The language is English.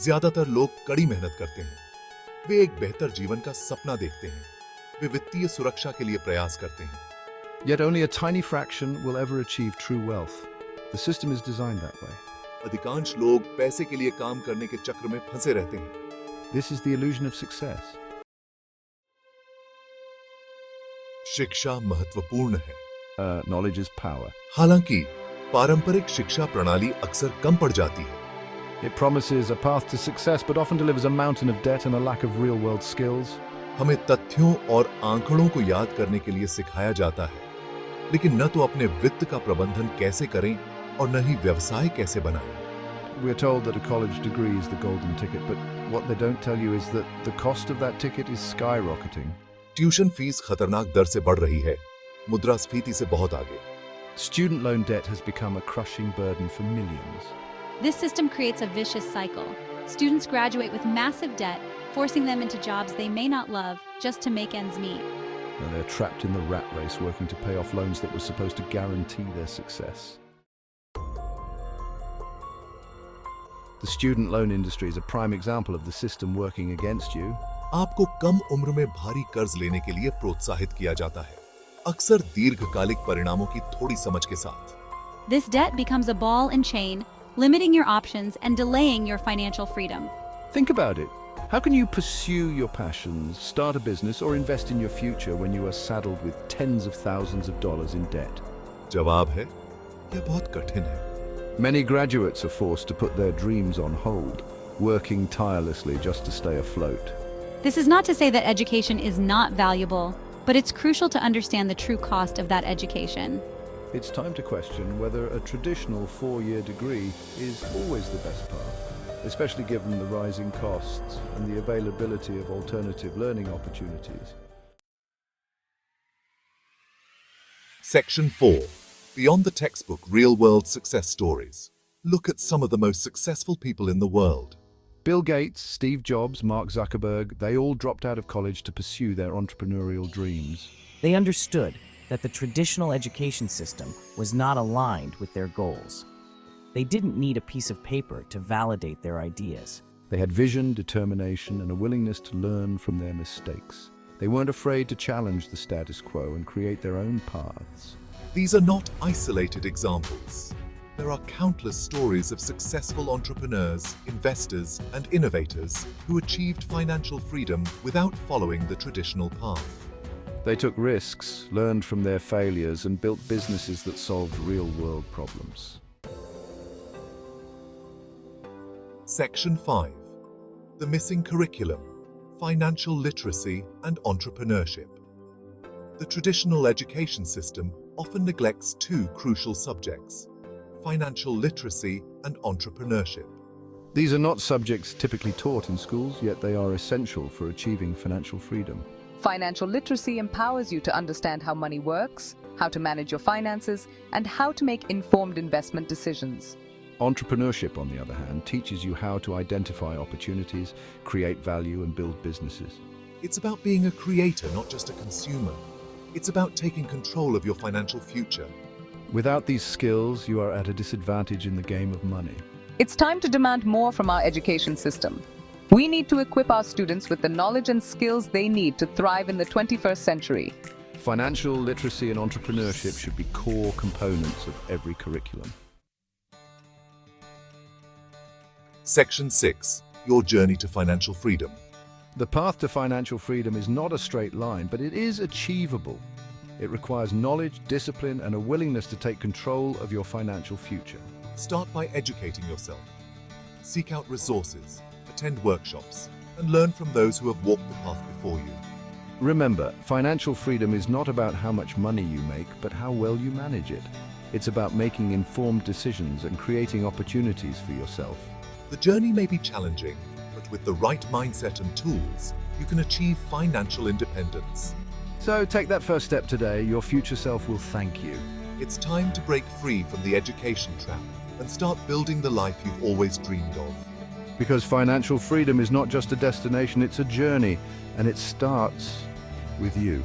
ज्यादातर लोग कड़ी मेहनत करते हैं, वे एक बेहतर जीवन का सपना देखते हैं, वे वित्तीय सुरक्षा के लिए प्रयास करते हैं। Yet only a tiny fraction will ever achieve true wealth. The system is designed that way. अधिकांश लोग पैसे के लिए काम करने के चक्र में फंसे रहते हैं। This is the illusion of success. शिक्षा महत्वपूर्ण है, Knowledge is power. हालांकि पारंपरिक शिक्षा प्रणाली अक्सर कम पड़ जाती है। It promises a path to success but often delivers a mountain of debt and a lack of real-world skills. हमें तथ्यों और आंकड़ों को याद करने के लिए सिखाया जाता है, लेकिन न तो अपने वित्त का प्रबंधन कैसे करें और न ही व्यवसाय कैसे बनाएं। We're told that a college degree is the golden ticket, but what they don't tell you is that the cost of that ticket is skyrocketing. Tuition fees खतरनाक दर से बढ़ रही है, मुद्रास्फीति से बहुत आगे। Student loan debt has become a crushing burden for millions. This system creates a vicious cycle. Students graduate with massive debt, forcing them into jobs they may not love just to make ends meet. And they're trapped in the rat race working to pay off loans that were supposed to guarantee their success. The student loan industry is a prime example of the system working against you. आपको कम उम्र में भारी कर्ज लेने के लिए प्रोत्साहित किया जाता है, अक्सर दीर्घकालिक परिणामों की थोड़ी समझ के साथ। This debt becomes a ball and chain, limiting your options and delaying your financial freedom. Think about it. How can you pursue your passions, start a business, or invest in your future when you are saddled with tens of thousands of dollars in debt? जवाब है, यह बहुत कठिन है। Many graduates are forced to put their dreams on hold, working tirelessly just to stay afloat. This is not to say that education is not valuable, but it's crucial to understand the true cost of that education. It's time to question whether a traditional 4-year degree is always the best path, especially given the rising costs and the availability of alternative learning opportunities. Section 4. Beyond the textbook real-world success stories. Look at some of the most successful people in the world. Bill Gates, Steve Jobs, Mark Zuckerberg, they all dropped out of college to pursue their entrepreneurial dreams. They understood that the traditional education system was not aligned with their goals. They didn't need a piece of paper to validate their ideas. They had vision, determination, and a willingness to learn from their mistakes. They weren't afraid to challenge the status quo and create their own paths. These are not isolated examples. There are countless stories of successful entrepreneurs, investors, and innovators who achieved financial freedom without following the traditional path. They took risks, learned from their failures, and built businesses that solved real-world problems. Section 5. The missing curriculum, financial literacy and entrepreneurship. The traditional education system often neglects two crucial subjects, financial literacy and entrepreneurship. These are not subjects typically taught in schools, yet they are essential for achieving financial freedom. Financial literacy empowers you to understand how money works, how to manage your finances, and how to make informed investment decisions. Entrepreneurship, on the other hand, teaches you how to identify opportunities, create value, and build businesses. It's about being a creator, not just a consumer. It's about taking control of your financial future. Without these skills, you are at a disadvantage in the game of money. It's time to demand more from our education system. We need to equip our students with the knowledge and skills they need to thrive in the 21st century. Financial literacy and entrepreneurship should be core components of every curriculum. Section 6. Your journey to financial freedom. The path to financial freedom is not a straight line, but it is achievable. It requires knowledge, discipline, and a willingness to take control of your financial future. Start by educating yourself. Seek out resources, attend workshops, and learn from those who have walked the path before you. Remember, financial freedom is not about how much money you make, but how well you manage it. It's about making informed decisions and creating opportunities for yourself. The journey may be challenging, but with the right mindset and tools, you can achieve financial independence. So take that first step today. Your future self will thank you. It's time to break free from the education trap and start building the life you've always dreamed of. Because financial freedom is not just a destination, it's a journey, and it starts with you.